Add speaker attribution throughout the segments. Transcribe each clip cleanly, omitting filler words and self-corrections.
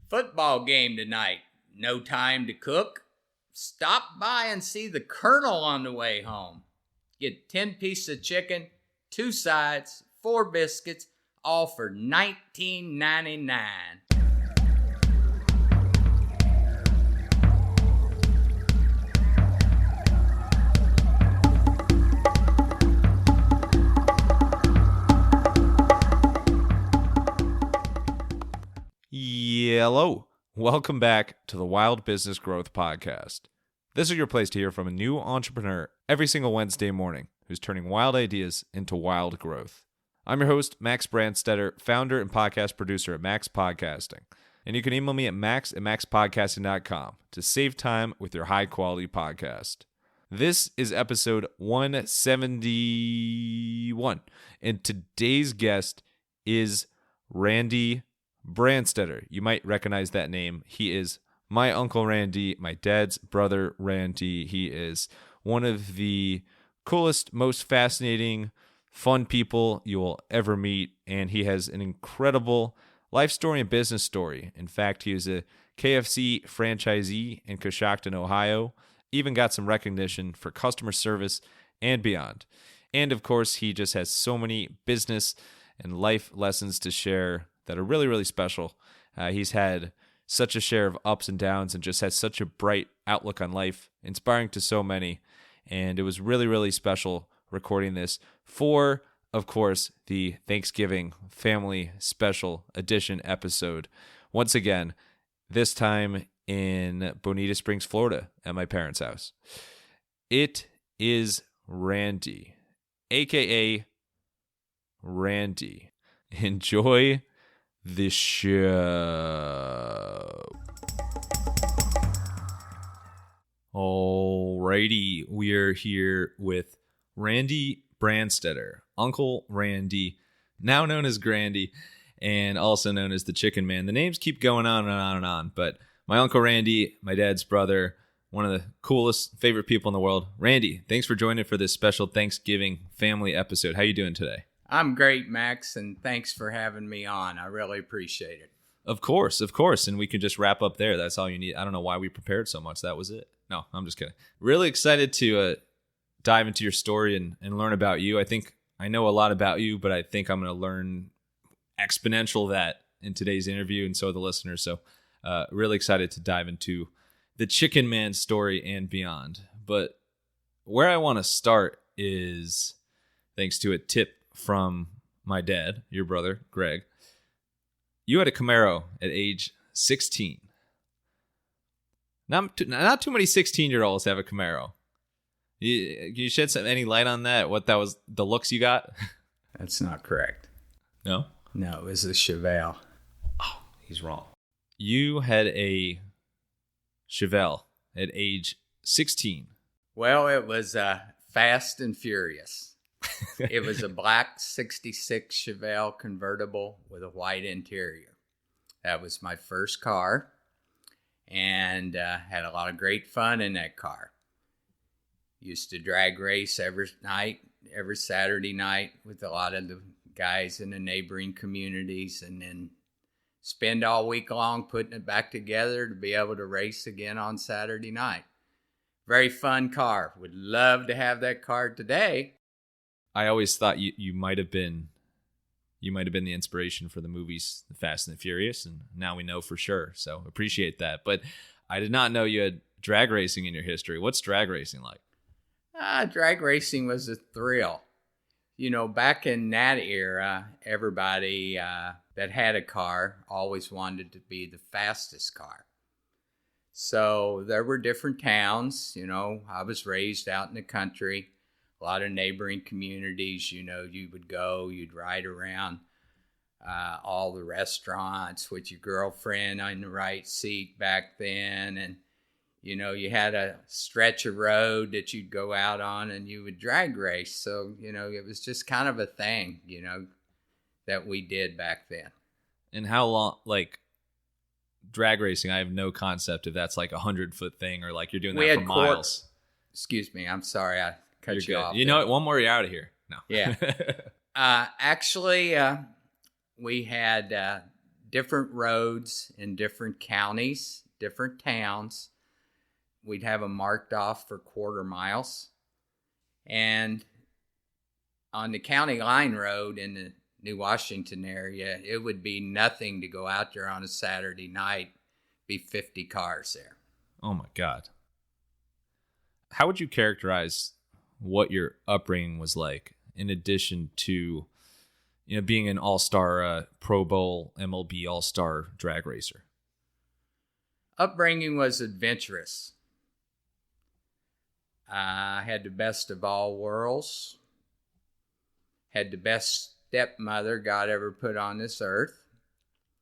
Speaker 1: Football game tonight. No time to cook? Stop by and see the Colonel on the way home. Get 10 pieces of chicken, 2 sides, 4 biscuits, all for $19.99.
Speaker 2: Hello. Welcome back to the Wild Business Growth Podcast. This is your place to hear from a new entrepreneur every single Wednesday morning who's turning wild ideas into wild growth. I'm your host, Max Branstetter, founder and podcast producer at MaxPodcasting. And you can email me at max@maxpodcasting.com to save time with your high-quality podcast. This is episode 171, and today's guest is Randy Branstetter. You might recognize that name. He is my Uncle Randy, my dad's brother Randy. He is one of the coolest, most fascinating, fun people you will ever meet, and he has an incredible life story and business story. In fact, he is a KFC franchisee in Coshocton, Ohio, even got some recognition for customer service and beyond. And of course, he just has so many business and life lessons to share that are really, really special. He's had such a share of ups and downs and just has such a bright outlook on life, inspiring to so many. And it was really, really special recording this for, of course, the Thanksgiving family special edition episode. Once again, this time in Bonita Springs, Florida, at my parents' house. It is Randy, a.k.a. Randy. Enjoy the show. Alrighty, we are here with Randy Branstetter, Uncle Randy, now known as Grandy, and also known as the Chicken Man. The names keep going on and on and on, but my Uncle Randy, my dad's brother, one of the coolest, favorite people in the world. Randy, thanks for joining for this special Thanksgiving family episode. How you doing today?
Speaker 1: I'm great, Max, and thanks for having me on. I really appreciate it.
Speaker 2: Of course. And we can just wrap up there. That's all you need. I don't know why we prepared so much. That was it. No, I'm just kidding. Really excited to dive into your story and learn about you. I think I know a lot about you, but I think I'm going to learn exponential that in today's interview, and so are the listeners. So really excited to dive into the Chicken Man story and beyond. But where I want to start is thanks to a tip from my dad, your brother, Greg. You had a Camaro at age 16. Not too many 16-year-olds have a Camaro. Can you shed any light on that? What that was, the looks you got?
Speaker 1: That's not correct.
Speaker 2: No?
Speaker 1: No, it was a Chevelle.
Speaker 2: Oh, he's wrong. You had a Chevelle at age 16.
Speaker 1: Well, it was Fast and Furious. It was a black 66 Chevelle convertible with a white interior. That was my first car, and had a lot of great fun in that car. Used to drag race every Saturday night with a lot of the guys in the neighboring communities, and then spend all week long putting it back together to be able to race again on Saturday night. Very fun car. Would love to have that car today.
Speaker 2: I always thought you might have been the inspiration for the movies The Fast and the Furious, and now we know for sure. So appreciate that. But I did not know you had drag racing in your history. What's drag racing like?
Speaker 1: Drag racing was a thrill. You know, back in that era, everybody that had a car always wanted to be the fastest car. So there were different towns. You know, I was raised out in the country. A lot of neighboring communities, you know, you would go, you'd ride around all the restaurants with your girlfriend on the right seat back then. And, you know, you had a stretch of road that you'd go out on and you would drag race. So, you know, it was just kind of a thing, you know, that we did back then.
Speaker 2: And how long, like, drag racing, I have no concept if that's like 100-foot thing or like you're doing that for miles.
Speaker 1: Excuse me, I'm sorry, I cut you off.
Speaker 2: You know what? One more, you're out of here. No.
Speaker 1: Yeah. Actually, we had different roads in different counties, different towns. We'd have them marked off for quarter miles. And on the county line road in the New Washington area, it would be nothing to go out there on a Saturday night, be 50 cars there.
Speaker 2: Oh my God. How would you characterize what your upbringing was like, in addition to, being an all-star Pro Bowl MLB all-star drag racer?
Speaker 1: Upbringing was adventurous. I had the best of all worlds. Had the best stepmother God ever put on this earth.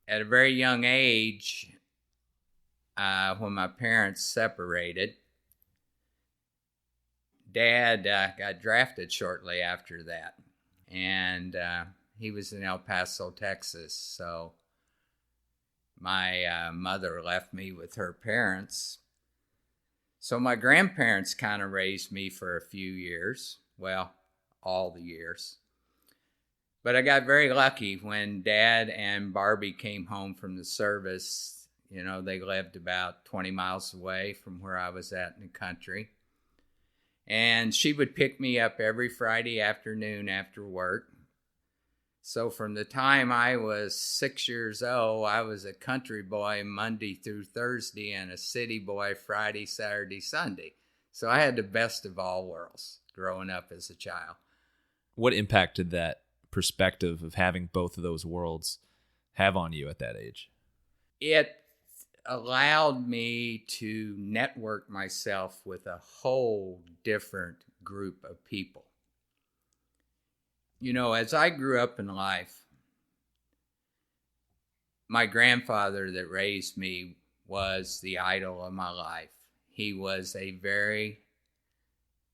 Speaker 1: At a very young age, when my parents separated, Dad got drafted shortly after that. And he was in El Paso, Texas. So my mother left me with her parents. So my grandparents kind of raised me for a few years. Well, all the years. But I got very lucky when Dad and Barbie came home from the service. They lived about 20 miles away from where I was at in the country. And she would pick me up every Friday afternoon after work. So from the time I was 6 years old, I was a country boy Monday through Thursday and a city boy Friday, Saturday, Sunday. So I had the best of all worlds growing up as a child.
Speaker 2: What impact did that perspective of having both of those worlds have on you at that age?
Speaker 1: It allowed me to network myself with a whole different group of people. As I grew up in life, my grandfather that raised me was the idol of my life. He was a very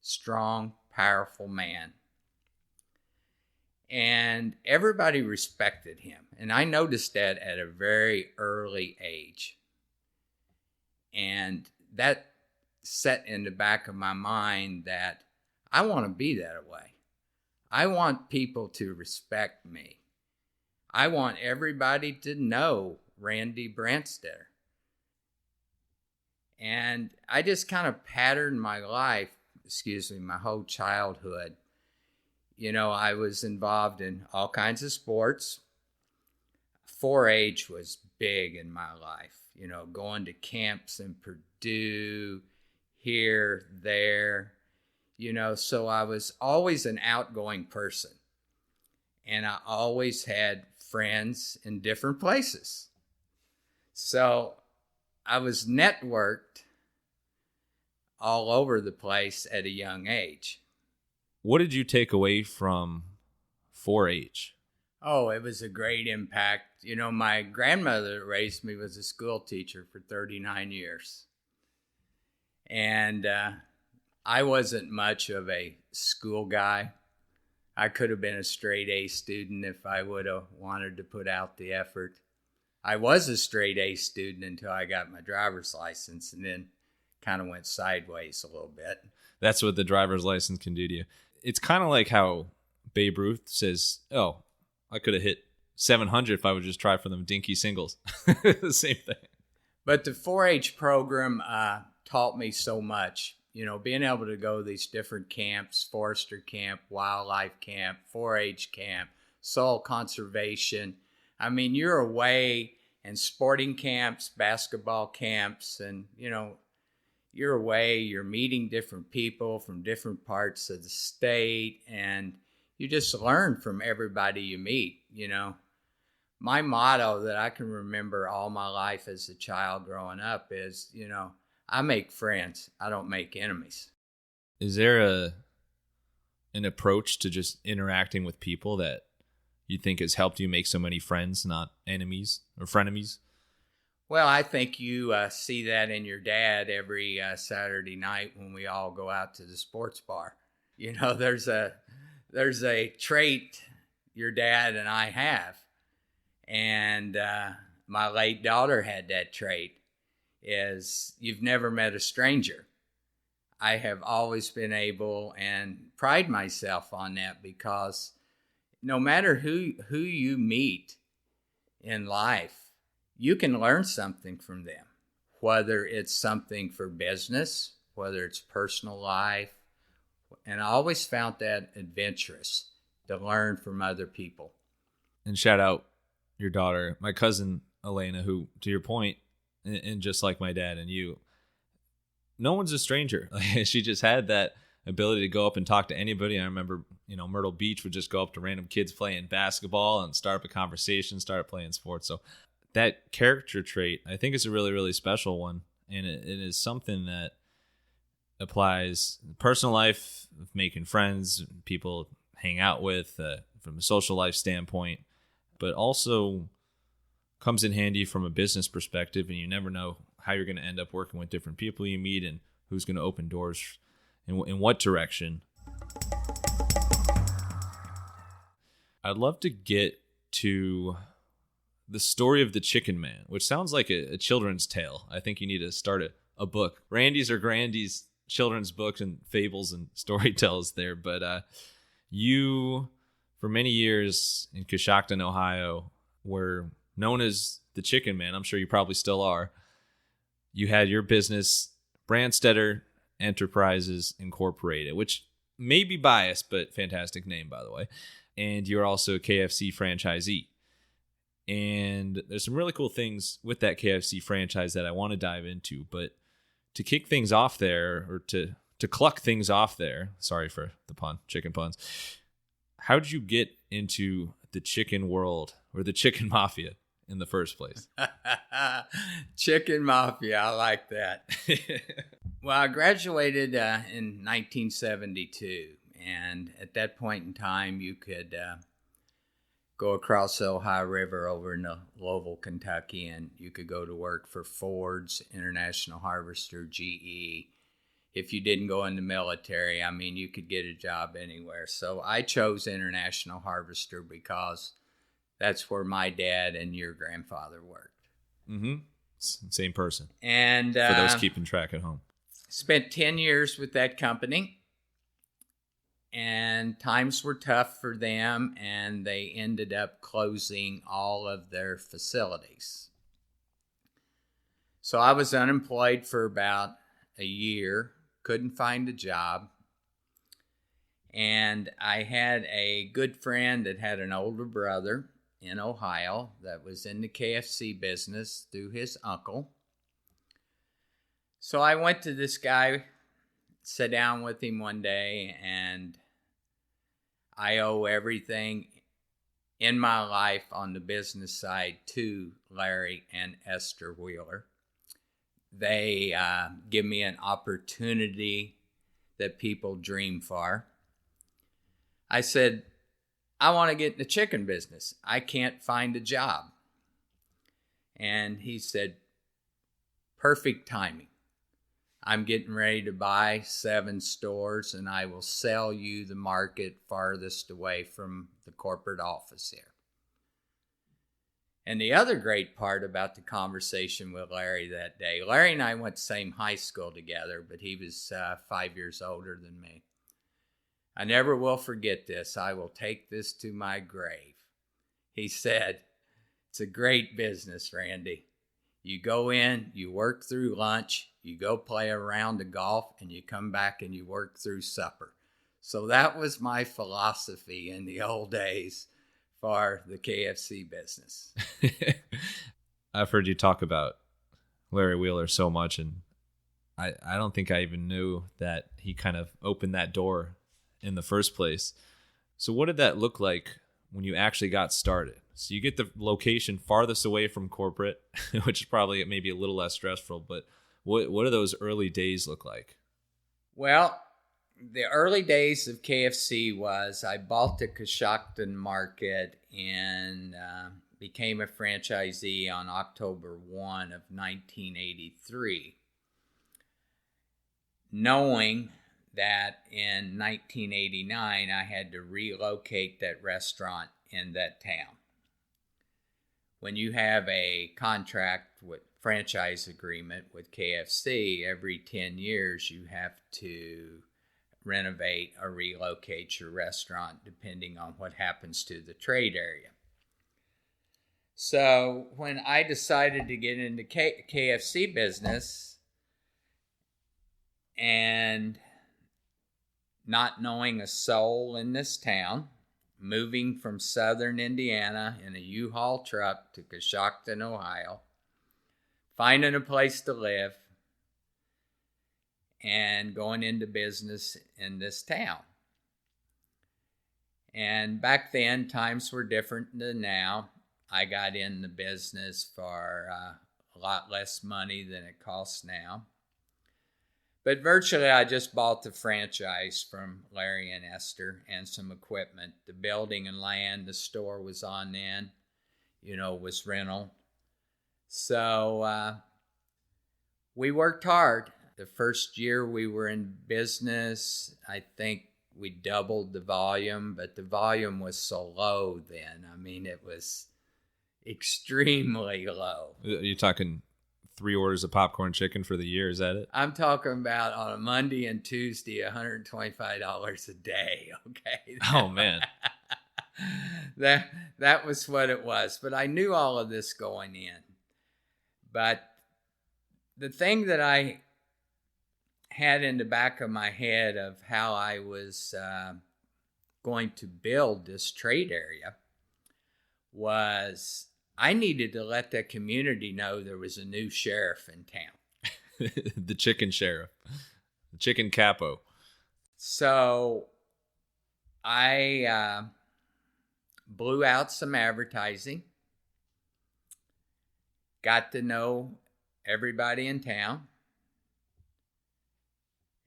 Speaker 1: strong, powerful man. And everybody respected him. And I noticed that at a very early age. And that set in the back of my mind that I want to be that way. I want people to respect me. I want everybody to know Randy Branstetter. And I just kind of patterned my life, my whole childhood. I was involved in all kinds of sports. 4-H was big in my life. Going to camps in Purdue, here, there. So I was always an outgoing person. And I always had friends in different places. So I was networked all over the place at a young age.
Speaker 2: What did you take away from 4-H?
Speaker 1: Oh, it was a great impact. My grandmother that raised me was a school teacher for 39 years. And I wasn't much of a school guy. I could have been a straight A student if I would have wanted to put out the effort. I was a straight A student until I got my driver's license, and then kind of went sideways a little bit.
Speaker 2: That's what the driver's license can do to you. It's kind of like how Babe Ruth says, oh, I could have hit 700 if I would just try for them dinky singles. The same thing.
Speaker 1: But the 4-H program taught me so much. Being able to go to these different camps, forester camp, wildlife camp, 4-H camp, soil conservation. I mean, you're away in sporting camps, basketball camps, and, you're away, you're meeting different people from different parts of the state, and you just learn from everybody you meet, My motto that I can remember all my life as a child growing up is, I make friends. I don't make enemies.
Speaker 2: Is there an approach to just interacting with people that you think has helped you make so many friends, not enemies or frenemies?
Speaker 1: Well, I think you see that in your dad every Saturday night when we all go out to the sports bar. There's a trait your dad and I have. And my late daughter had that trait. Is you've never met a stranger. I have always been able and pride myself on that because no matter who you meet in life, you can learn something from them, whether it's something for business, whether it's personal life. And I always found that adventurous to learn from other people.
Speaker 2: And shout out your daughter, my cousin Elena, who, to your point, and just like my dad and you, no one's a stranger. She just had that ability to go up and talk to anybody. I remember, Myrtle Beach would just go up to random kids playing basketball and start up a conversation, start playing sports. So that character trait, I think, is a really, really special one. And it is something that applies in personal life, making friends, people hang out with from a social life standpoint, but also comes in handy from a business perspective. And you never know how you're going to end up working with different people you meet and who's going to open doors in what direction. I'd love to get to the story of the Chicken Man, which sounds like a children's tale. I think you need to start a book. Randy's or Grandy's children's books and fables and story tells there. But you, for many years in Coshocton, Ohio, were known as the Chicken Man. I'm sure you probably still are. You had your business, Branstetter Enterprises Incorporated, which may be biased, but fantastic name, by the way. And you're also a KFC franchisee. And there's some really cool things with that KFC franchise that I want to dive into. But to kick things off there, or to cluck things off there, sorry for the pun, chicken puns, how did you get into the chicken world or the chicken mafia in the first place?
Speaker 1: Chicken mafia, I like that. Well, I graduated in 1972, and at that point in time, you could go across the Ohio River over in Louisville, Kentucky, and you could go to work for Ford's, International Harvester, GE. If you didn't go in the military, you could get a job anywhere. So I chose International Harvester because that's where my dad and your grandfather worked.
Speaker 2: Mm-hmm. Same person.
Speaker 1: And
Speaker 2: for those keeping track at home.
Speaker 1: Spent 10 years with that company. And times were tough for them, and they ended up closing all of their facilities. So I was unemployed for about a year, couldn't find a job. And I had a good friend that had an older brother in Ohio that was in the KFC business through his uncle. So I went to this guy, sat down with him one day, and I owe everything in my life on the business side to Larry and Esther Wheeler. They give me an opportunity that people dream for. I said, I want to get in the chicken business. I can't find a job. And he said, perfect timing. I'm getting ready to buy 7 stores, and I will sell you the market farthest away from the corporate office here. And the other great part about the conversation with Larry that day, Larry and I went to the same high school together, but he was 5 years older than me. I never will forget this. I will take this to my grave. He said, it's a great business, Randy. You go in, you work through lunch, you go play a round of golf, and you come back and you work through supper. So that was my philosophy in the old days for the KFC business.
Speaker 2: I've heard you talk about Larry Wheeler so much, and I don't think I even knew that he kind of opened that door in the first place. So what did that look like when you actually got started? So you get the location farthest away from corporate, which is probably maybe a little less stressful, but what do those early days look like?
Speaker 1: Well, the early days of KFC was I bought the Coshocton market and became a franchisee on October 1 of 1983, knowing that in 1989 I had to relocate that restaurant in that town. When you have a contract with franchise agreement with KFC, every 10 years you have to renovate or relocate your restaurant depending on what happens to the trade area. So when I decided to get into KFC business and not knowing a soul in this town, moving from southern Indiana in a U-Haul truck to Coshocton, Ohio, finding a place to live, and going into business in this town. And back then, times were different than now. I got in the business for a lot less money than it costs now. But virtually, I just bought the franchise from Larry and Esther and some equipment. The building and land the store was on then, was rental. So we worked hard. The first year we were in business, I think we doubled the volume, but the volume was so low then. I mean, it was extremely low.
Speaker 2: You're talking 3 orders of popcorn chicken for the year, is that it?
Speaker 1: I'm talking about on a Monday and Tuesday, $125 a day, okay?
Speaker 2: Oh, man.
Speaker 1: That was what it was. But I knew all of this going in. But the thing that I had in the back of my head of how I was going to build this trade area was I needed to let the community know there was a new sheriff in town.
Speaker 2: The chicken sheriff. The chicken capo.
Speaker 1: So I blew out some advertising, got to know everybody in town.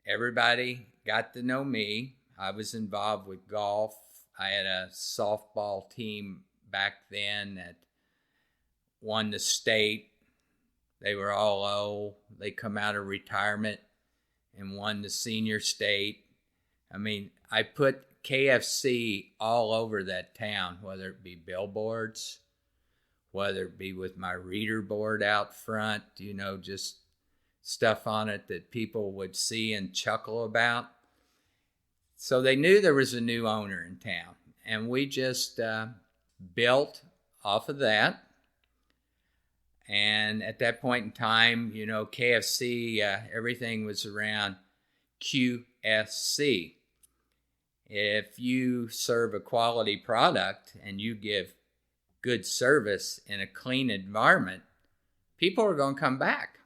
Speaker 1: Everybody got to know me. I was involved with golf. I had a softball team back then that won the state. They were all old. They come out of retirement and won the senior state. I mean, I put KFC all over that town, whether it be billboards, whether it be with my reader board out front, just stuff on it that people would see and chuckle about. So they knew there was a new owner in town. And we just built off of that. And at that point in time, KFC, everything was around QSC. If you serve a quality product and you give good service in a clean environment, people are going to come back.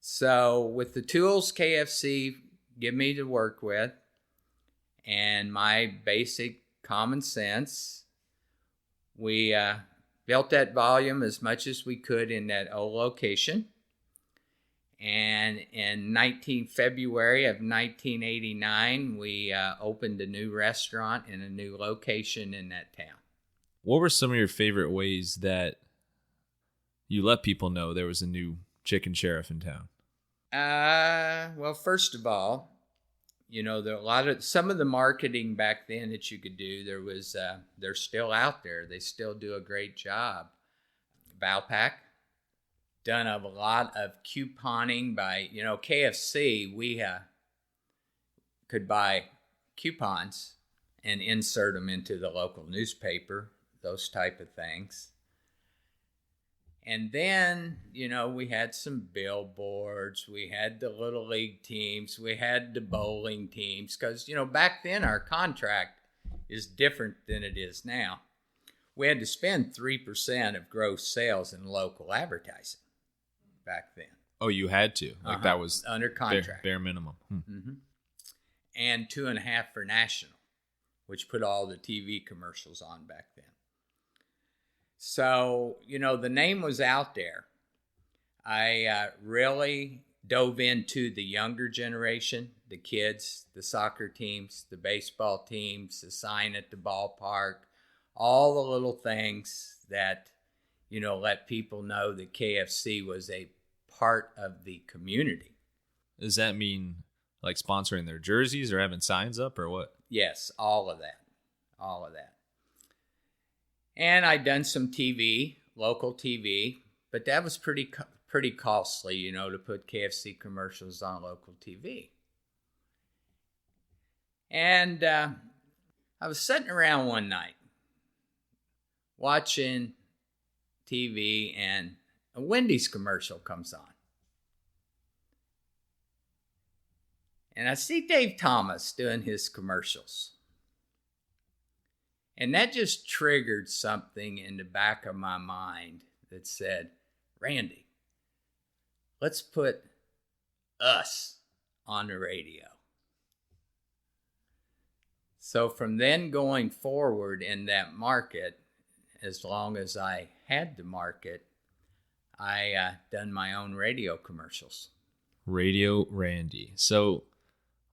Speaker 1: So with the tools KFC give me to work with and my basic common sense, we built that volume as much as we could in that old location. And in February of 1989, we opened a new restaurant in a new location in that town.
Speaker 2: What were some of your favorite ways that you let people know there was a new chicken sheriff in town?
Speaker 1: Well, first of all, there are some of the marketing back then that you could do. They're still out there. They still do a great job. Valpak, done a lot of couponing by, KFC. We could buy coupons and insert them into the local newspaper, those type of things. And then, we had some billboards. We had the Little League teams. We had the bowling teams. Because, back then our contract is different than it is now. We had to spend 3% of gross sales in local advertising back then.
Speaker 2: Oh, you had to? Like that was
Speaker 1: under contract.
Speaker 2: Bare minimum.
Speaker 1: Mm-hmm. And 2.5% for national, which put all the TV commercials on back then. So, the name was out there. I really dove into the younger generation, the kids, the soccer teams, the baseball teams, the sign at the ballpark, all the little things that, let people know that KFC was a part of the community.
Speaker 2: Does that mean like sponsoring their jerseys or having signs up or what?
Speaker 1: Yes, all of that. All of that. And I'd done some TV, local TV, but that was pretty costly, to put KFC commercials on local TV. And I was sitting around one night watching TV and a Wendy's commercial comes on. And I see Dave Thomas doing his commercials. And that just triggered something in the back of my mind that said, Randy, let's put us on the radio. So from then going forward in that market, as long as I had the market, I done my own radio commercials.
Speaker 2: Radio Randy. So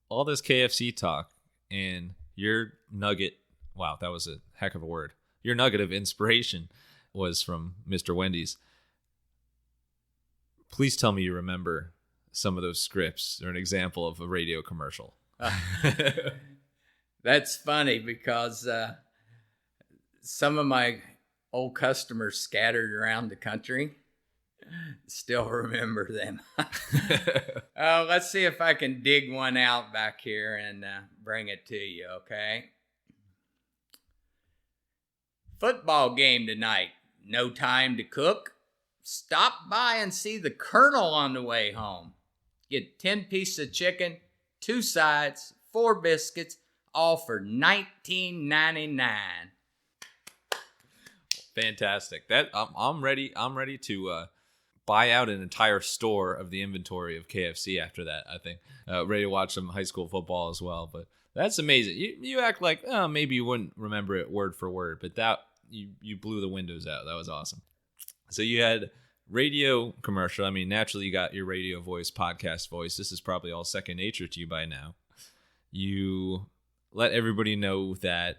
Speaker 2: all this KFC talk and your nugget, wow, that was a heck of a word. Your nugget of inspiration was from Mr. Wendy's. Please tell me you remember some of those scripts or an example of a radio commercial.
Speaker 1: That's funny because some of my old customers scattered around the country still remember them. Let's see if I can dig one out back here and bring it to you, okay? Football game tonight. No time to cook? Stop by and see the Colonel on the way home. Get 10 pieces of chicken, 2 sides, 4 biscuits, all for $19.99.
Speaker 2: Fantastic. That I'm ready to buy out an entire store of the inventory of KFC after that. I think ready to watch some high school football as well. But that's amazing. You act like maybe you wouldn't remember it word for word, but that you blew the windows out. That was awesome. So you had radio commercial. I mean, naturally you got your radio voice, podcast voice. This is probably all second nature to you by now. You let everybody know that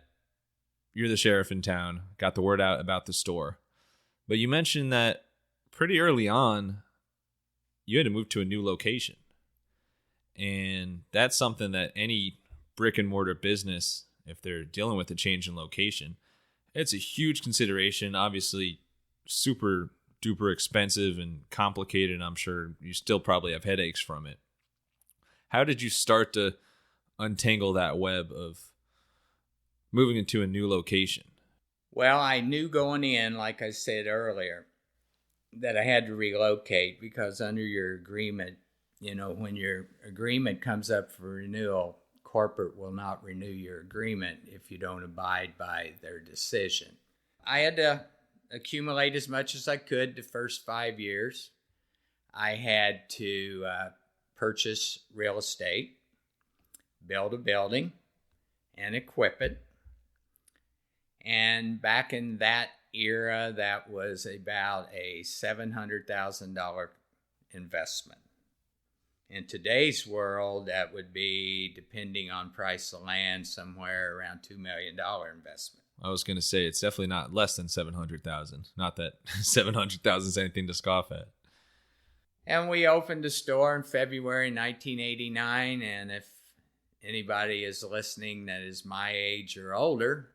Speaker 2: you're the sheriff in town, got the word out about the store. But you mentioned that pretty early on, you had to move to a new location. And that's something that any brick and mortar business, if they're dealing with a change in location, it's a huge consideration. Obviously, super duper expensive and complicated. I'm sure you still probably have headaches from it. How did you start to untangle that web of moving into a new location?
Speaker 1: Well, I knew going in, like I said earlier, that I had to relocate because under your agreement, when your agreement comes up for renewal, corporate will not renew your agreement if you don't abide by their decision. I had to accumulate as much as I could the first 5 years. I had to purchase real estate, build a building, and equip it. And back in that era, that was about a $700,000 investment. In today's world, that would be, depending on price of land, somewhere around $2 million investment.
Speaker 2: I was going to say it's definitely not less than 700,000. Not that 700,000 is anything to scoff at.
Speaker 1: And we opened the store in February 1989. And if anybody is listening that is my age or older,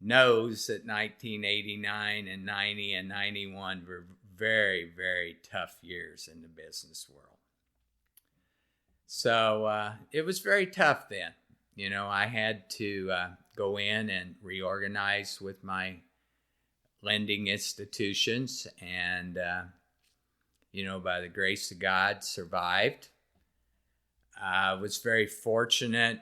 Speaker 1: knows that 1989 and 90 and 91 were very, very tough years in the business world. So it was very tough then. I had to go in and reorganize with my lending institutions and, by the grace of God, survived. I was very fortunate.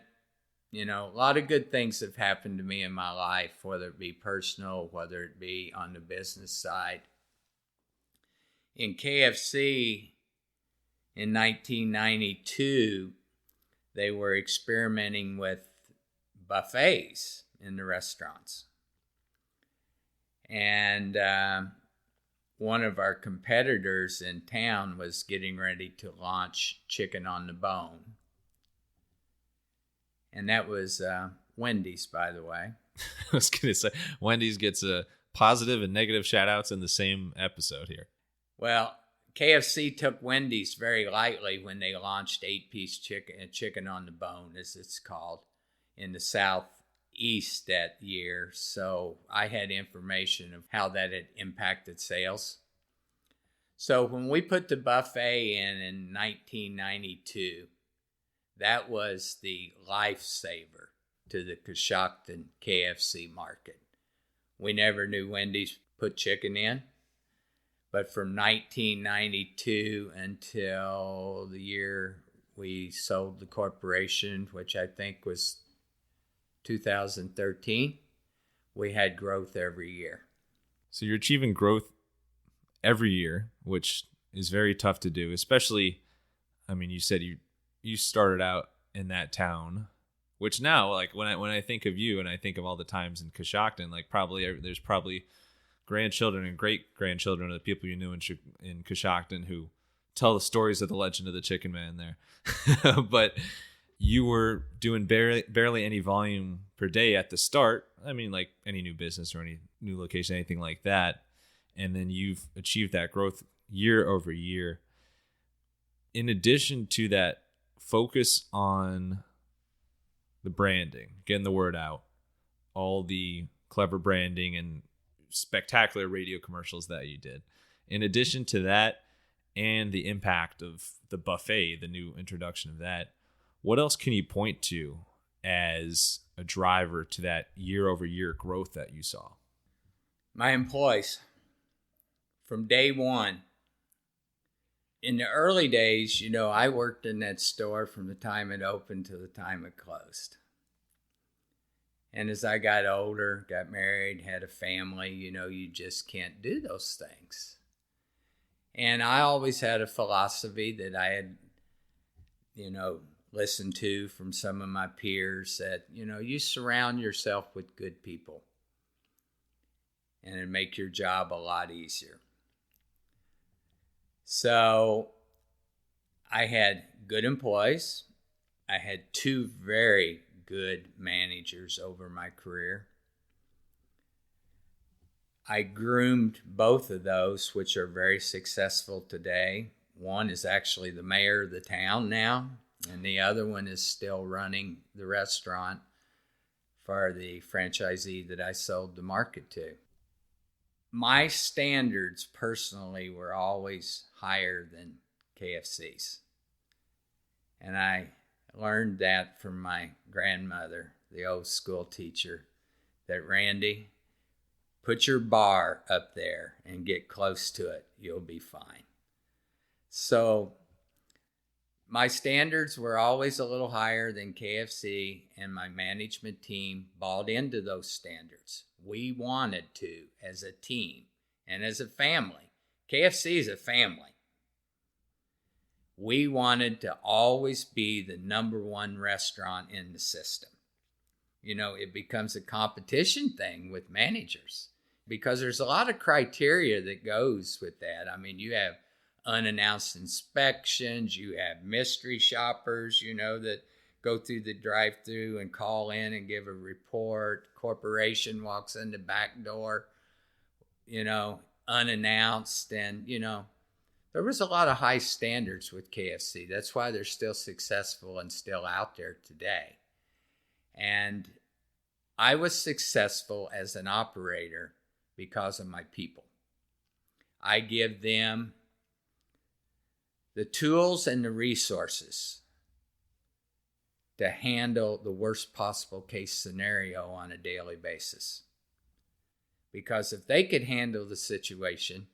Speaker 1: A lot of good things have happened to me in my life, whether it be personal, whether it be on the business side. In KFC in 1992, they were experimenting with buffets in the restaurants. And one of our competitors in town was getting ready to launch chicken on the bone. And that was Wendy's, by the way.
Speaker 2: I was going to say, Wendy's gets a positive and negative shout-outs in the same episode here.
Speaker 1: Well, KFC took Wendy's very lightly when they launched 8-piece chicken on the bone, as it's called, in the Southeast that year. So I had information of how that had impacted sales. So when we put the buffet in 1992, that was the lifesaver to the Coshocton KFC market. We never knew Wendy's put chicken in. But from 1992 until the year we sold the corporation, which I think was 2013, we had growth every year.
Speaker 2: So you're achieving growth every year, which is very tough to do, especially, I mean, you said you started out in that town, which now, like when I think of you and I think of all the times in Coshocton, like there's probably grandchildren and great grandchildren of the people you knew in Coshocton who tell the stories of the legend of the Chicken Man there. But you were doing barely any volume per day at the start. I mean, like any new business or any new location, anything like that. And then you've achieved that growth year over year. In addition to that focus on the branding, getting the word out, all the clever branding and spectacular radio commercials that you did. In addition to that, and the impact of the buffet, the new introduction of that, what else can you point to as a driver to that year over year growth that you saw?
Speaker 1: My employees, from day one. In the early days, I worked in that store from the time it opened to the time it closed. And as I got older, got married, had a family, you just can't do those things. And I always had a philosophy that I had, listened to from some of my peers that, you surround yourself with good people and it'd make your job a lot easier. So I had good employees. I had 2 very good managers over my career. I groomed both of those, which are very successful today. One is actually the mayor of the town now, and the other one is still running the restaurant for the franchisee that I sold the market to. My standards personally were always higher than KFC's. And I learned that from my grandmother, the old school teacher, that Randy, put your bar up there and get close to it. You'll be fine. So my standards were always a little higher than KFC, and my management team bought into those standards. We wanted to, as a team and as a family. KFC is a family. We wanted to always be the number 1 restaurant in the system. It becomes a competition thing with managers because there's a lot of criteria that goes with that. I mean, you have unannounced inspections, you have mystery shoppers, that go through the drive-thru and call in and give a report. Corporation walks in the back door, unannounced. And, there was a lot of high standards with KFC. That's why they're still successful and still out there today. And I was successful as an operator because of my people. I give them the tools and the resources to handle the worst possible case scenario on a daily basis. Because if they could handle the situation,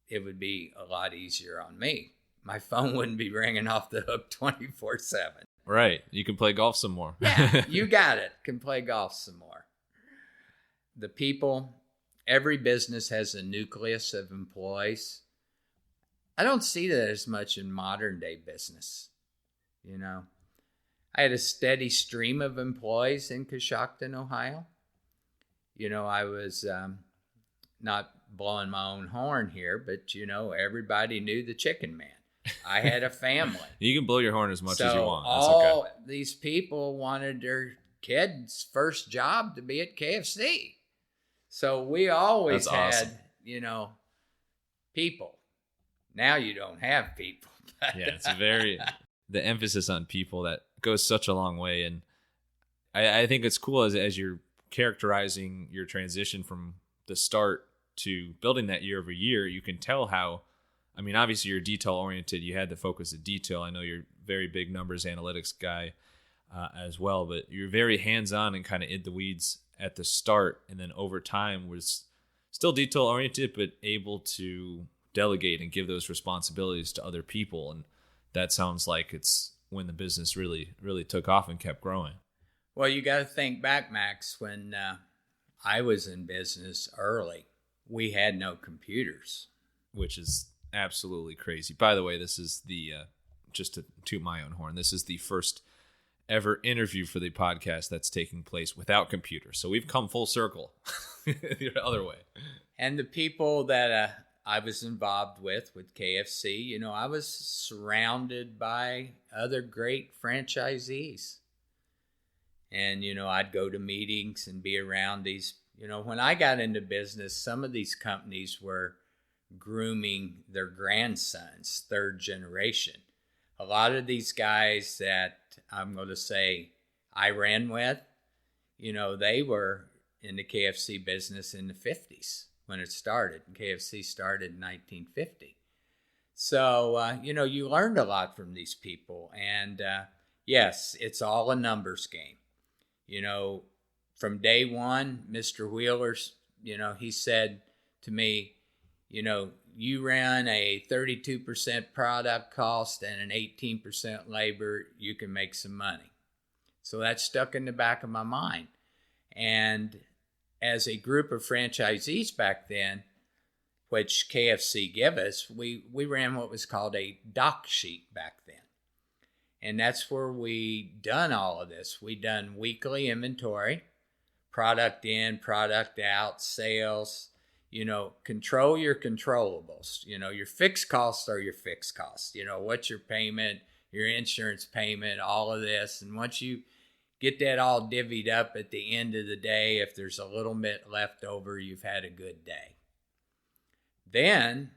Speaker 1: it would be a lot easier on me. My phone wouldn't be ringing off the hook 24/7.
Speaker 2: Right. You can play golf some more.
Speaker 1: Yeah, you got it. Can play golf some more. The people, every business has a nucleus of employees. I don't see that as much in modern day business. I had a steady stream of employees in Coshocton, Ohio. I was not blowing my own horn here, but everybody knew the Chicken Man. I had a family.
Speaker 2: You can blow your horn as much as you want. That's
Speaker 1: all
Speaker 2: okay.
Speaker 1: These people wanted their kid's first job to be at KFC. So we always had, people. Now you don't have people.
Speaker 2: Yeah, it's the emphasis on people that goes such a long way. And I think it's cool as you're characterizing your transition from the start to building that year over year, you can tell how, obviously you're detail oriented. You had the focus of detail. I know you're very big numbers analytics guy as well, but you're very hands-on and kind of in the weeds at the start, and then over time was still detail oriented, but able to delegate and give those responsibilities to other people. And that sounds like it's when the business really, really took off and kept growing.
Speaker 1: Well, you got to think back, Max, when I was in business early, we had no computers.
Speaker 2: Which is absolutely crazy. By the way, this is the, just to toot my own horn, this is the first ever interview for the podcast that's taking place without computers. So we've come full circle the other way.
Speaker 1: And the people that I was involved with KFC, you know, I was surrounded by other great franchisees. And, you know, I'd go to meetings and be around these, you know, when I got into business, some of these companies were grooming their grandsons, third generation. A lot of these guys that I'm going to say I ran with, you know, they were in the KFC business in the 50s when it started. KFC started in 1950. So, you know, you learned a lot from these people. And yes, it's all a numbers game. You know, from day one, Mr. Wheeler's, you know, he said to me, you know, you ran a 32% product cost and an 18% labor, you can make some money. So that stuck in the back of my mind. And as a group of franchisees back then, which KFC gave us, we ran what was called a doc sheet back then. And that's where we done all of this. We done weekly inventory, product in, product out, sales. You know, control your controllables. You know, your fixed costs are your fixed costs. You know, what's your payment, your insurance payment, all of this. And once you get that all divvied up at the end of the day, if there's a little bit left over, you've had a good day. Then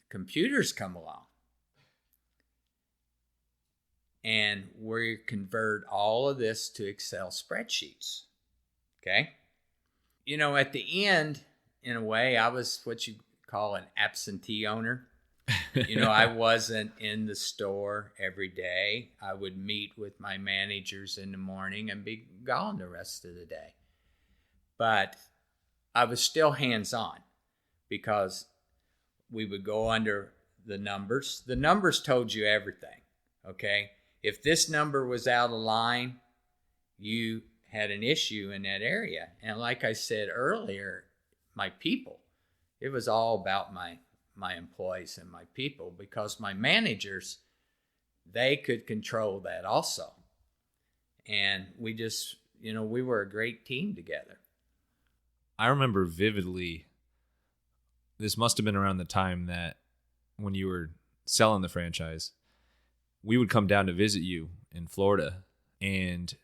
Speaker 1: computers come along. And we convert all of this to Excel spreadsheets. Okay? You know, at the end, in a way, I was what you call an absentee owner. You know, I wasn't in the store every day. I would meet with my managers in the morning and be gone the rest of the day. But I was still hands-on because we would go under the numbers. The numbers told you everything, okay? If this number was out of line, you had an issue in that area. And like I said earlier, my people, it was all about my employees and my people, because my managers, they could control that also. And we just, you know, we were a great team together.
Speaker 2: I remember vividly, this must have been around the time that when you were selling the franchise, we would come down to visit you in Florida, and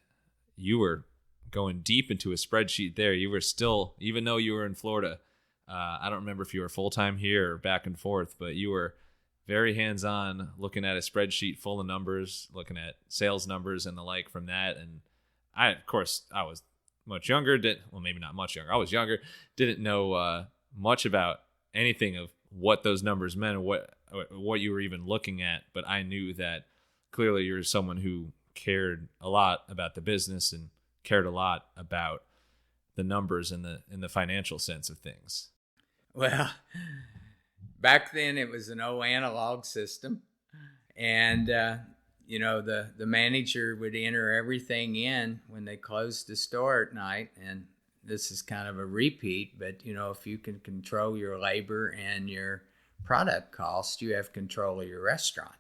Speaker 2: you were going deep into a spreadsheet there. You were still, even though you were in Florida, I don't remember if you were full-time here or back and forth, but you were very hands-on, looking at a spreadsheet full of numbers, looking at sales numbers and the like from that. And I was much younger, well, maybe not much younger. I was younger, didn't know much about anything of what those numbers meant or what you were even looking at. But I knew that clearly you're someone who cared a lot about the business and cared a lot about the numbers and the financial sense of things.
Speaker 1: Well, back then it was an old analog system, and you know, the manager would enter everything in when they closed the store at night. And this is kind of a repeat, but you know, if you can control your labor and your product cost, you have control of your restaurant.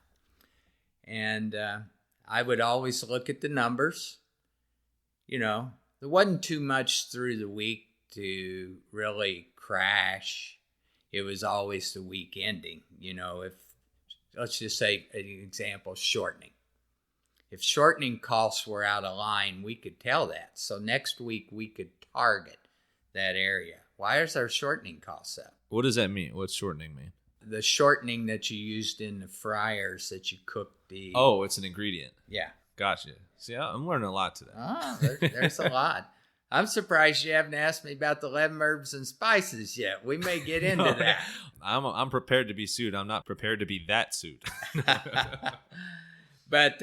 Speaker 1: And I would always look at the numbers. You know, there wasn't too much through the week to really crash. It was always the week ending. You know, if, let's just say an example, shortening. If shortening costs were out of line, we could tell that. So next week we could target that area. Why is our shortening costs up?
Speaker 2: What does that mean? What's shortening mean?
Speaker 1: The shortening that you used in the fryers that you cooked the...
Speaker 2: Oh, it's an ingredient.
Speaker 1: Yeah.
Speaker 2: Gotcha. See, I'm learning a lot today.
Speaker 1: There's a lot. I'm surprised you haven't asked me about the lemon herbs and spices yet. We may get into that.
Speaker 2: I'm prepared to be sued. I'm not prepared to be that sued.
Speaker 1: But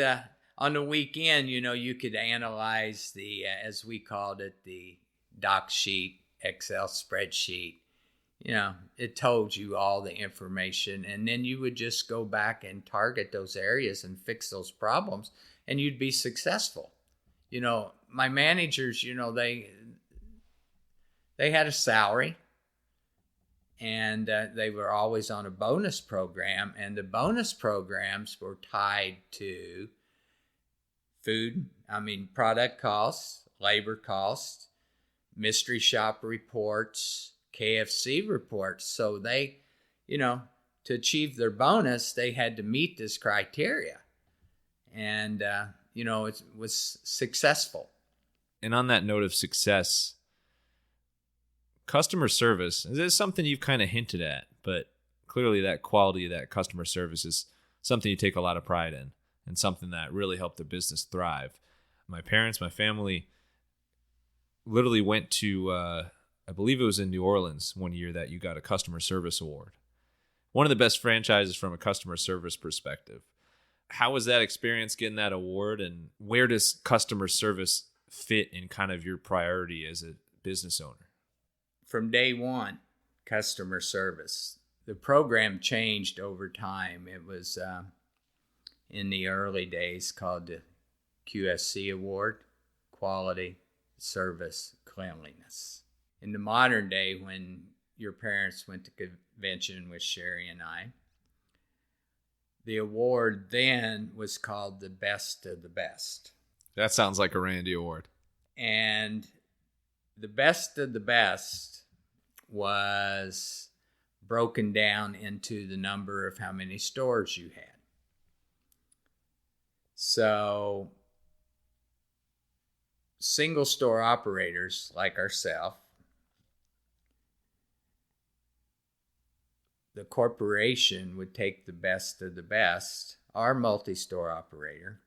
Speaker 1: on the weekend, you know, you could analyze the, as we called it, the doc sheet, Excel spreadsheet. It told you all the information, and then you would just go back and target those areas and fix those problems, and you'd be successful. My managers, they had a salary, and they were always on a bonus program, and the bonus programs were tied to product costs, labor costs, mystery shop reports, KFC reports. So they, to achieve their bonus, they had to meet this criteria. And, it was successful.
Speaker 2: And on that note of success, customer service is something you've kind of hinted at, but clearly that quality of that customer service is something you take a lot of pride in and something that really helped the business thrive. My parents, my family literally went to, I believe it was in New Orleans one year that you got a customer service award. One of the best franchises from a customer service perspective. How was that experience getting that award, and where does customer service fit in kind of your priority as a business owner?
Speaker 1: From day one, customer service. The program changed over time. It was in the early days called the QSC Award, Quality, Service, Cleanliness. In the modern day, when your parents went to convention with Sherry and I, the award then was called the Best of the Best.
Speaker 2: That sounds like a Randy award.
Speaker 1: And the Best of the Best was broken down into the number of how many stores you had. So single store operators like ourselves, the corporation would take the best of the best, our multi-store operator,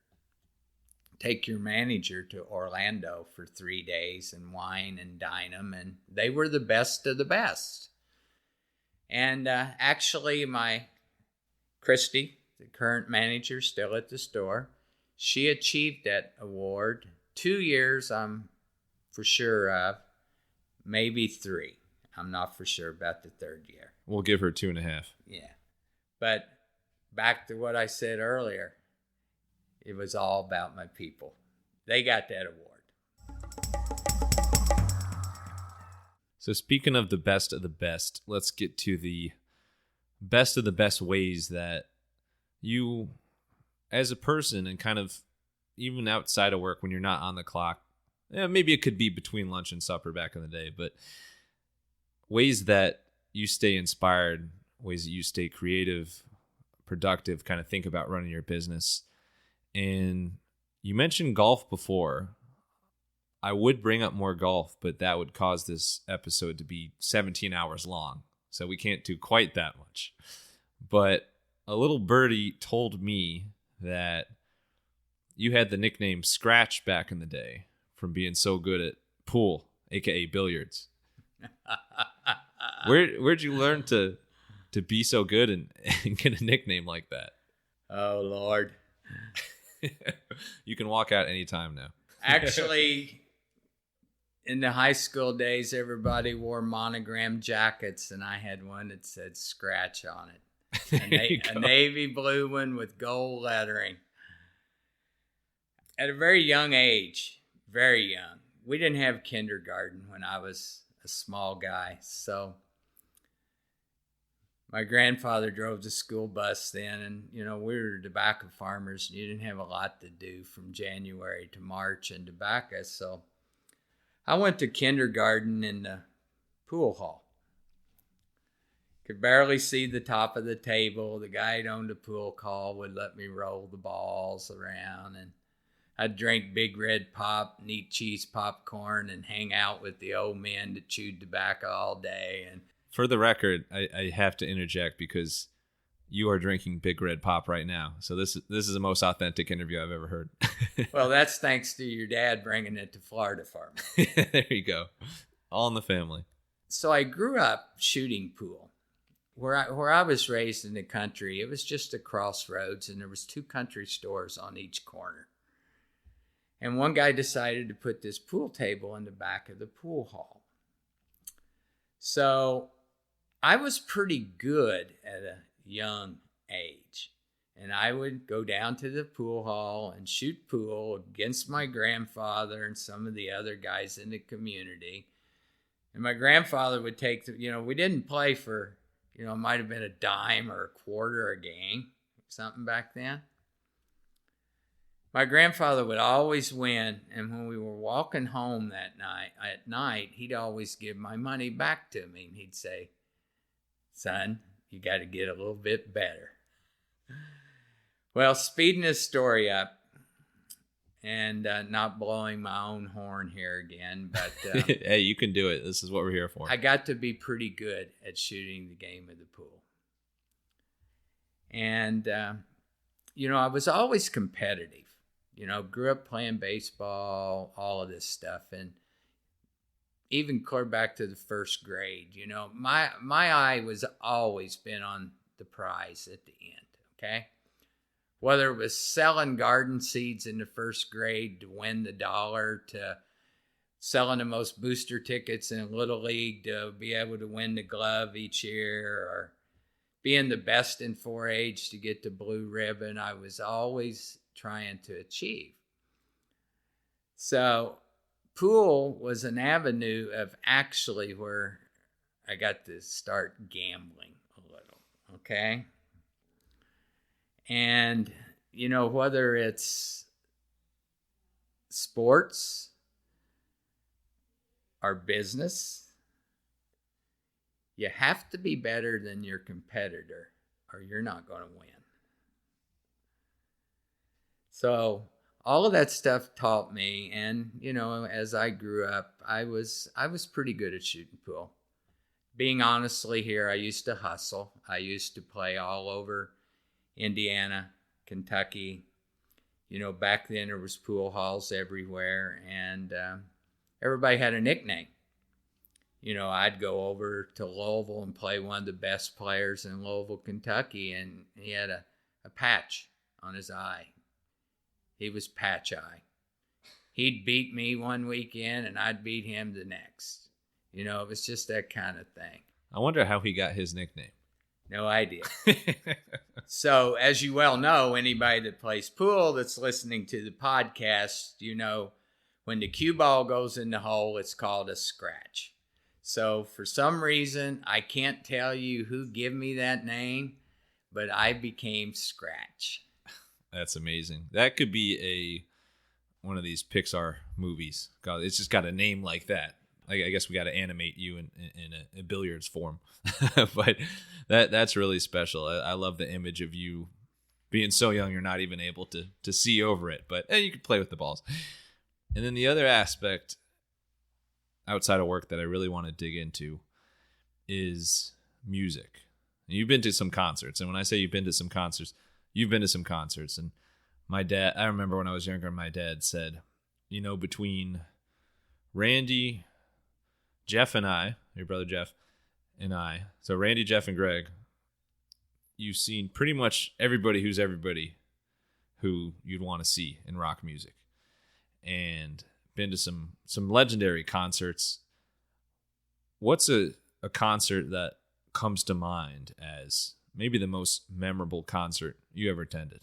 Speaker 1: take your manager to Orlando for 3 days and wine and dine them, and they were the best of the best. And actually, my Christy, the current manager still at the store, she achieved that award 2 years, I'm for sure of, maybe 3. I'm not for sure about the third year.
Speaker 2: We'll give her 2.5.
Speaker 1: Yeah. But back to what I said earlier, it was all about my people. They got that award.
Speaker 2: So speaking of the best of the best, let's get to the best of the best ways that you, as a person, and kind of even outside of work when you're not on the clock, maybe it could be between lunch and supper back in the day, but ways that you stay inspired, ways that you stay creative, productive, kind of think about running your business. And you mentioned golf before. I would bring up more golf, but that would cause this episode to be 17 hours long. So we can't do quite that much. But a little birdie told me that you had the nickname Scratch back in the day from being so good at pool, aka billiards. Where'd you learn to be so good and get a nickname like that?
Speaker 1: Oh, Lord.
Speaker 2: You can walk out anytime now.
Speaker 1: Actually, in the high school days, everybody wore monogram jackets, and I had one that said Scratch on it. A navy blue one with gold lettering. At a very young age, very young, we didn't have kindergarten when I was a small guy, so my grandfather drove the school bus then, and we were tobacco farmers, and you didn't have a lot to do from January to March in tobacco. So I went to kindergarten in the pool hall. Could barely see the top of the table. The guy who owned the pool hall would let me roll the balls around, and I'd drink Big Red Pop and eat cheese popcorn and hang out with the old men that chewed tobacco all day. And
Speaker 2: for the record, I have to interject because you are drinking Big Red Pop right now. So this is the most authentic interview I've ever heard.
Speaker 1: Well, that's thanks to your dad bringing it to Florida for me.
Speaker 2: There you go. All in the family. So
Speaker 1: I grew up shooting pool. Where I was raised in the country, it was just a crossroads, and there was 2 country stores on each corner. And one guy decided to put this pool table in the back of the pool hall. So I was pretty good at a young age. And I would go down to the pool hall and shoot pool against my grandfather and some of the other guys in the community. And my grandfather would take, we didn't play for, it might have been a dime or a quarter a game, something back then. My grandfather would always win. And when we were walking home at night, he'd always give my money back to me. And he'd say, son, you got to get a little bit better. Well, speeding this story up and not blowing my own horn here again, but
Speaker 2: hey, you can do it. This is what we're here for.
Speaker 1: I got to be pretty good at shooting the game of the pool. And, I was always competitive. Grew up playing baseball, all of this stuff. And even clear back to the first grade, my eye was always been on the prize at the end, okay? Whether it was selling garden seeds in the first grade to win the $1, to selling the most booster tickets in Little League to be able to win the glove each year, or being the best in 4-H to get the blue ribbon, I was always trying to achieve. So pool was an avenue of actually where I got to start gambling a little, okay? And, whether it's sports or business, you have to be better than your competitor or you're not going to win. So all of that stuff taught me. And, as I grew up, I was pretty good at shooting pool. Being honestly here, I used to hustle. I used to play all over Indiana, Kentucky. Back then there was pool halls everywhere, and everybody had a nickname. I'd go over to Louisville and play one of the best players in Louisville, Kentucky, and he had a patch on his eye. He was Patch Eye. He'd beat me one weekend, and I'd beat him the next. It was just that kind of thing.
Speaker 2: I wonder how he got his nickname.
Speaker 1: No idea. So, as you well know, anybody that plays pool that's listening to the podcast, when the cue ball goes in the hole, it's called a scratch. So, for some reason, I can't tell you who gave me that name, but I became Scratch.
Speaker 2: That's amazing. That could be one of these Pixar movies. God, it's just got a name like that. I guess we got to animate you in a billiards form. But that's really special. I love the image of you being so young you're not even able to see over it. But you can play with the balls. And then the other aspect outside of work that I really want to dig into is music. You've been to some concerts. And when I say you've been to some concerts, you've been to some concerts. And my dad, I remember when I was younger, my dad said, between Randy, Jeff and I, your brother Jeff and I, so Randy, Jeff, and Greg, you've seen pretty much everybody who's everybody who you'd want to see in rock music. And been to some legendary concerts. What's a concert that comes to mind as maybe the most memorable concert you ever attended?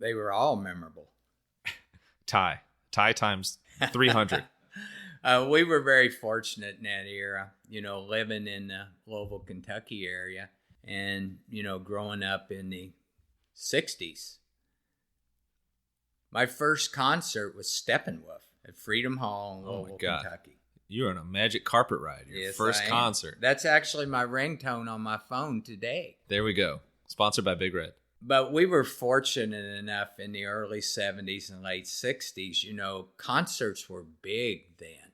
Speaker 1: They were all memorable.
Speaker 2: Tie times 300.
Speaker 1: We were very fortunate in that era, living in the Louisville, Kentucky area and, growing up in the 60s. My first concert was Steppenwolf at Freedom Hall in Louisville, Kentucky.
Speaker 2: You were on a magic carpet ride. Your first concert.
Speaker 1: That's actually my ringtone on my phone today.
Speaker 2: There we go. Sponsored by Big Red.
Speaker 1: But we were fortunate enough in the early 70s and late 60s, concerts were big then.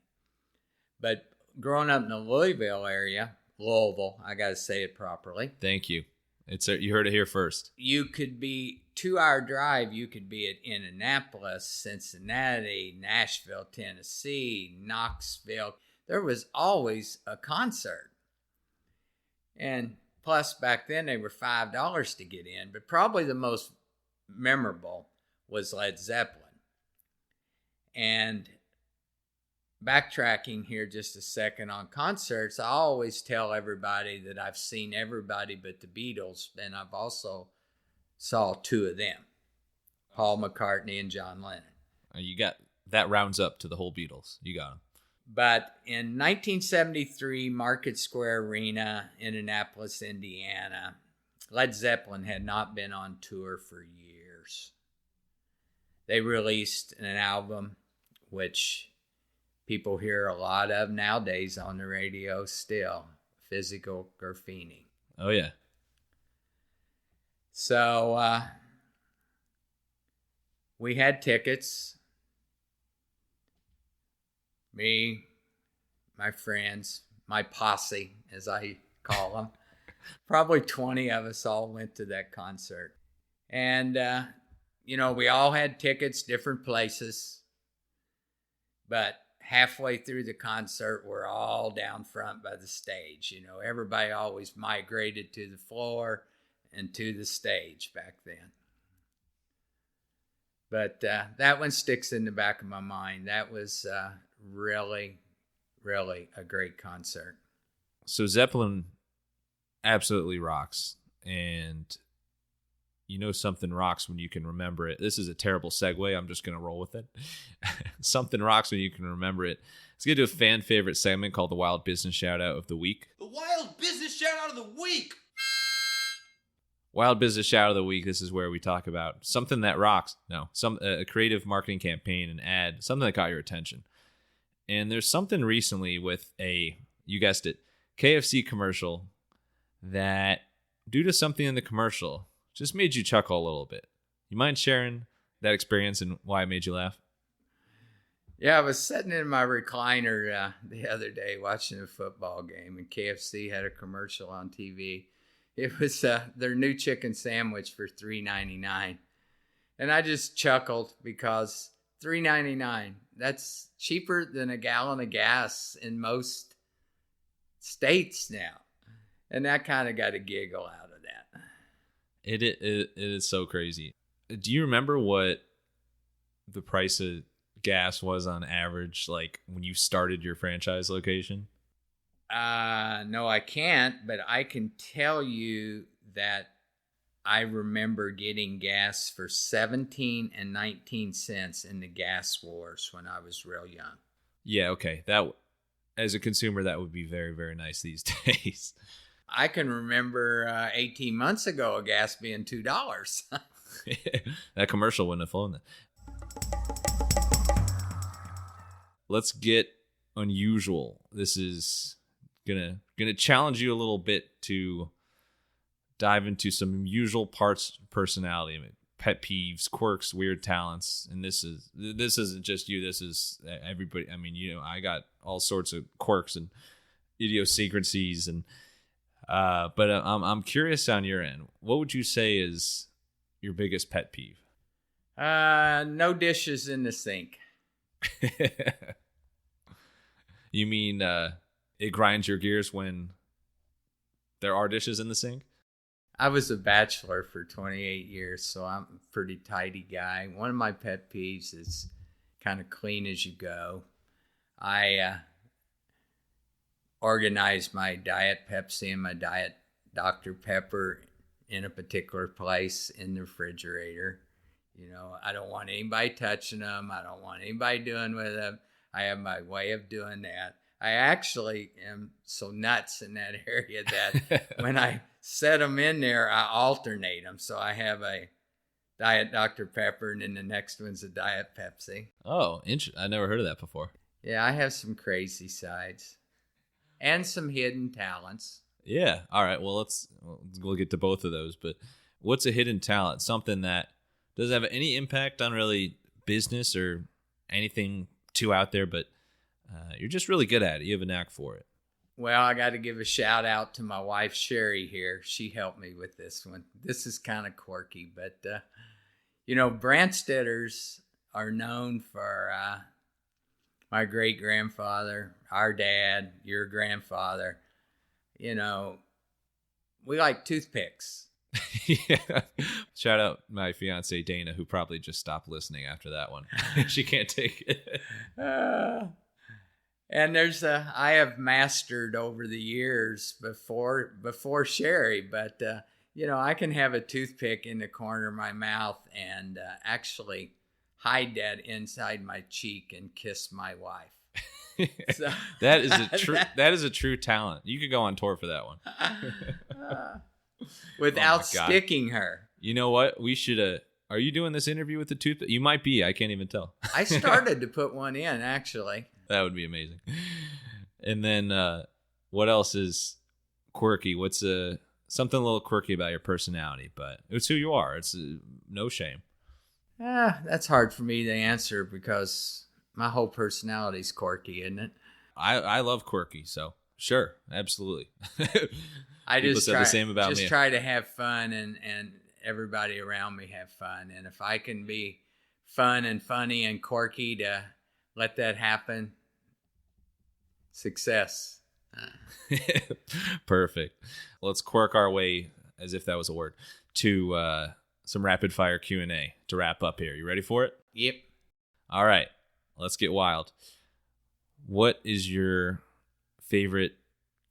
Speaker 1: But growing up in the Louisville, I got to say it properly.
Speaker 2: Thank you. You heard it here first.
Speaker 1: You could be 2-hour drive. You could be at Indianapolis, Cincinnati, Nashville, Tennessee, Knoxville. There was always a concert. And plus, back then, they were $5 to get in. But probably the most memorable was Led Zeppelin. And backtracking here just a second on concerts, I always tell everybody that I've seen everybody but the Beatles, and I've also saw two of them, Paul McCartney and John Lennon.
Speaker 2: You got that rounds up to the whole Beatles. You got them.
Speaker 1: But in 1973, Market Square Arena, Indianapolis, Indiana, Led Zeppelin had not been on tour for years. They released an album, which people hear a lot of nowadays on the radio still, Physical Graffiti.
Speaker 2: Oh, yeah.
Speaker 1: So we had tickets. Me, my friends, my posse, as I call them. Probably 20 of us all went to that concert. And, we all had tickets, different places. But halfway through the concert, we're all down front by the stage. Everybody always migrated to the floor and to the stage back then. But that one sticks in the back of my mind. That was really, really a great concert.
Speaker 2: So Zeppelin absolutely rocks. And something rocks when you can remember it. This is a terrible segue. I'm just going to roll with it. Something rocks when you can remember it. Let's get to a fan favorite segment called the Wild Business Shout Out of the Week.
Speaker 3: The Wild Business Shout Out of the Week.
Speaker 2: Wild Business Shout of the Week. This is where we talk about something that rocks. No, a creative marketing campaign, an ad, something that got your attention. And there's something recently with you guessed it, KFC commercial that, due to something in the commercial, just made you chuckle a little bit. You mind sharing that experience and why it made you laugh?
Speaker 1: Yeah, I was sitting in my recliner the other day watching a football game, and KFC had a commercial on TV. It was their new chicken sandwich for $3.99. And I just chuckled because $3.99, that's cheaper than a gallon of gas in most states now. And that kind of got a giggle out of that.
Speaker 2: It is so crazy. Do you remember what the price of gas was on average, like when you started your franchise location?
Speaker 1: No, I can't, but I can tell you that I remember getting gas for 17 and 19 cents in the gas wars when I was real young.
Speaker 2: Yeah, okay. That, as a consumer, that would be very, very nice these days.
Speaker 1: I can remember 18 months ago a gas being $2.
Speaker 2: That commercial wouldn't have flown then. Let's get unusual. This is gonna challenge you a little bit to dive into some unusual parts of personality. I mean, pet peeves, quirks, weird talents, and this isn't just you. This is everybody. I mean, I got all sorts of quirks and idiosyncrasies, and but I'm curious on your end. What would you say is your biggest pet peeve?
Speaker 1: No dishes in the sink.
Speaker 2: You mean it grinds your gears when there are dishes in the sink?
Speaker 1: I was a bachelor for 28 years, so I'm a pretty tidy guy. One of my pet peeves is kind of clean as you go. I organize my Diet Pepsi and my Diet Dr. Pepper in a particular place in the refrigerator. I don't want anybody touching them. I don't want anybody doing with them. I have my way of doing that. I actually am so nuts in that area that when I set them in there, I alternate them. So I have a Diet Dr. Pepper, and then the next one's a Diet Pepsi.
Speaker 2: Oh, interesting. I never heard of that before.
Speaker 1: Yeah, I have some crazy sides and some hidden talents.
Speaker 2: Yeah. All right. Well, we'll get to both of those. But what's a hidden talent? Something that doesn't have any impact on really business or anything too out there, but you're just really good at it. You have a knack for it.
Speaker 1: Well, I got to give a shout out to my wife, Sherry, here. She helped me with this one. This is kind of quirky, but, Branstetters are known for my great-grandfather, our dad, your grandfather. We like toothpicks.
Speaker 2: Yeah. Shout out my fiance Dana, who probably just stopped listening after that one. She can't take it.
Speaker 1: And I have mastered over the years before Sherry, but I can have a toothpick in the corner of my mouth and actually hide that inside my cheek and kiss my wife. So,
Speaker 2: that is a true talent. You could go on tour for that one.
Speaker 1: Without sticking her.
Speaker 2: You know what? We should. Are you doing this interview with the toothpick? You might be. I can't even tell.
Speaker 1: I started to put one in, actually.
Speaker 2: That would be amazing. And then what else is quirky? What's something a little quirky about your personality? But it's who you are. It's no shame.
Speaker 1: That's hard for me to answer because my whole personality is quirky, isn't it?
Speaker 2: I love quirky, so sure, absolutely.
Speaker 1: I
Speaker 2: People
Speaker 1: just
Speaker 2: said
Speaker 1: try,
Speaker 2: the same about me.
Speaker 1: Just try to have fun and everybody around me have fun. And if I can be fun and funny and quirky to let that happen, success.
Speaker 2: Perfect. Let's quirk our way, as if that was a word, to some rapid fire Q&A to wrap up here. You ready for it?
Speaker 1: Yep.
Speaker 2: All right. Let's get wild. What is your favorite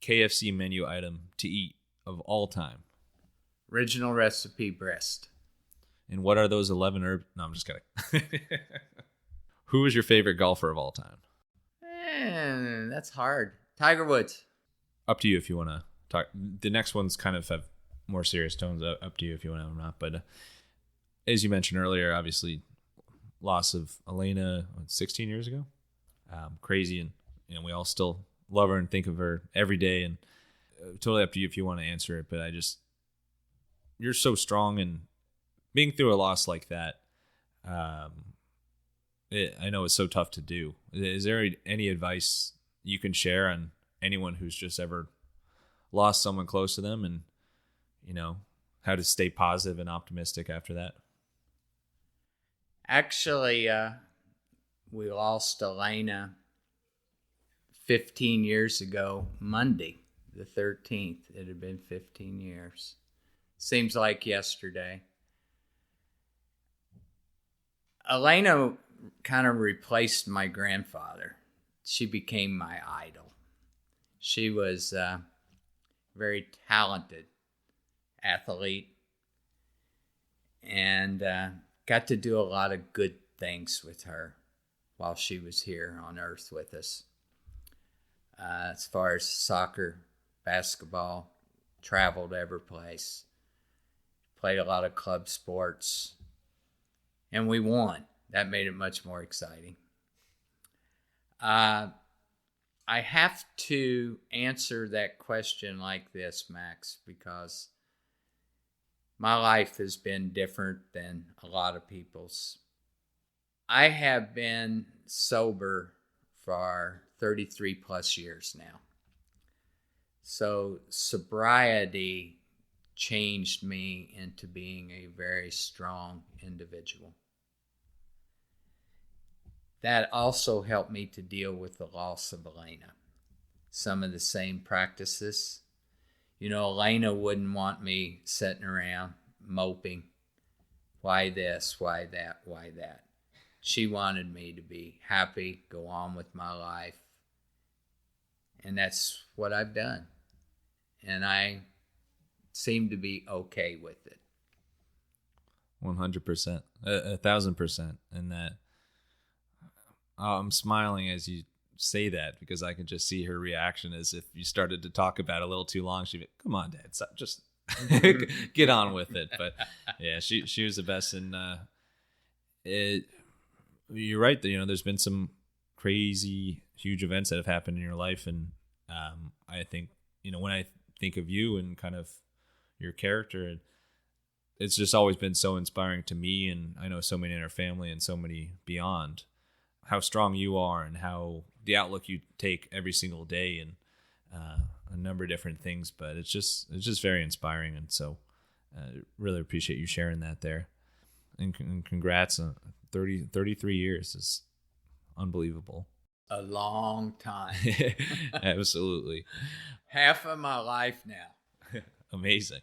Speaker 2: KFC menu item to eat of all time?
Speaker 1: Original recipe breast.
Speaker 2: And what are those 11 herbs? No, I'm just kidding. Who is your favorite golfer of all time?
Speaker 1: That's hard. Tiger Woods.
Speaker 2: Up to you if you want to talk. The next ones kind of have more serious tones. Up to you if you want to or not. But as you mentioned earlier, obviously, loss of Elena 16 years ago. Crazy, and we all still love her and think of her every day. And totally up to you if you want to answer it. But you're so strong, and being through a loss like that, I know it's so tough to do. Is there any advice you can share on anyone who's just ever lost someone close to them, and how to stay positive and optimistic after that?
Speaker 1: Actually, we lost Elena 15 years ago, Monday, the 13th. It had been 15 years. Seems like yesterday. Elena kind of replaced my grandfather. She became my idol. She was a very talented athlete and got to do a lot of good things with her while she was here on earth with us. As far as soccer, basketball, traveled every place, played a lot of club sports, and we won. That made it much more exciting. I have to answer that question like this, Max, because my life has been different than a lot of people's. I have been sober for 33 plus years now. So sobriety changed me into being a very strong individual. That also helped me to deal with the loss of Elena. Some of the same practices. Elena wouldn't want me sitting around moping. Why this? Why that? Why that? She wanted me to be happy, go on with my life. And that's what I've done. And I seem to be okay with it.
Speaker 2: 100%, 1,000%. And that I'm smiling as you say that, because I can just see her reaction as if you started to talk about it a little too long. She'd be, come on, Dad, stop, just get on with it. But yeah, she was the best. And you're right that there's been some crazy huge events that have happened in your life, and I think when I think of you and kind of your character, it's just always been so inspiring to me, and I know so many in our family and so many beyond, how strong you are and how the outlook you take every single day, and a number of different things. But it's just very inspiring, and so really appreciate you sharing that there. And congrats on 33 years is unbelievable.
Speaker 1: A long time.
Speaker 2: Absolutely.
Speaker 1: Half of my life now.
Speaker 2: Amazing.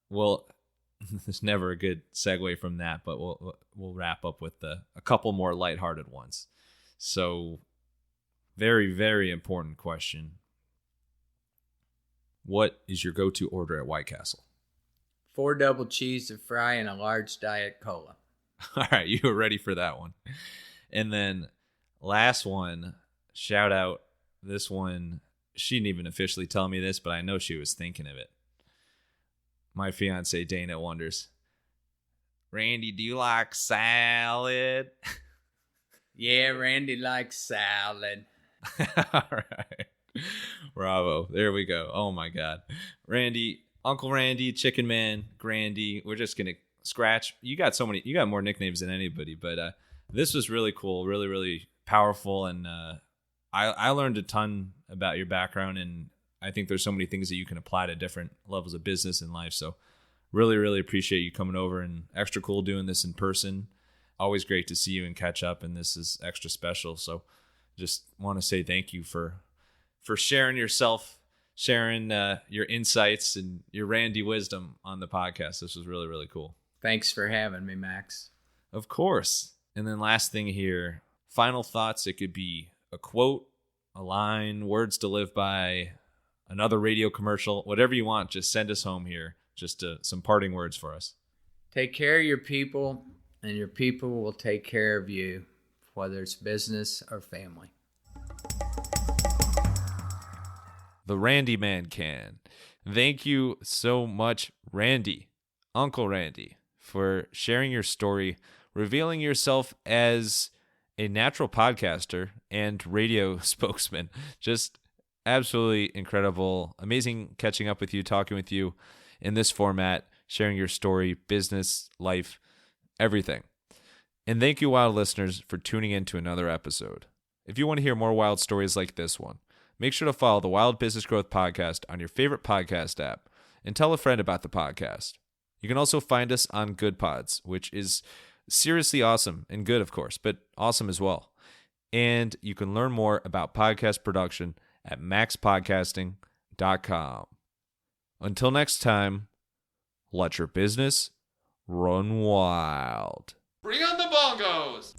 Speaker 2: Well, there's never a good segue from that, but we'll wrap up with a couple more lighthearted ones. So, very, very important question. What is your go-to order at White Castle?
Speaker 1: 4 double cheese, a fry, and a large Diet Cola.
Speaker 2: All right, you were ready for that one. And then last one, shout out this one. She didn't even officially tell me this, but I know she was thinking of it. My fiance Dana wonders, Randy, do you like salad?
Speaker 1: Yeah, Randy likes salad.
Speaker 2: All right. Bravo. There we go. Oh my God. Randy, Uncle Randy, Chicken Man, Grandy. We're just going to scratch. You got more nicknames than anybody, but this was really cool, really, really powerful. And I learned a ton about your background, and I think there's so many things that you can apply to different levels of business and life. So really, really appreciate you coming over, and extra cool doing this in person. Always great to see you and catch up, and this is extra special. So just want to say thank you for sharing yourself, sharing your insights and your Randy wisdom on the podcast. This was really, really cool.
Speaker 1: Thanks for having me, Max.
Speaker 2: Of course. And then last thing here, final thoughts. It could be a quote, a line, words to live by, another radio commercial, whatever you want. Just send us home here. Just some parting words for us.
Speaker 1: Take care of your people, and your people will take care of you, whether it's business or family.
Speaker 2: The Randy Man can. Thank you so much, Randy, Uncle Randy, for sharing your story, revealing yourself as a natural podcaster and radio spokesman. Just absolutely incredible. Amazing catching up with you, talking with you in this format, sharing your story, business, life, everything. And thank you, wild listeners, for tuning in to another episode. If you want to hear more wild stories like this one, make sure to follow the Wild Business Growth Podcast on your favorite podcast app and tell a friend about the podcast. You can also find us on Good Pods, which is seriously awesome and good, of course, but awesome as well. And you can learn more about podcast production at MaxPodcasting.com. Until next time, let your business run wild.
Speaker 3: Bring on the bongos!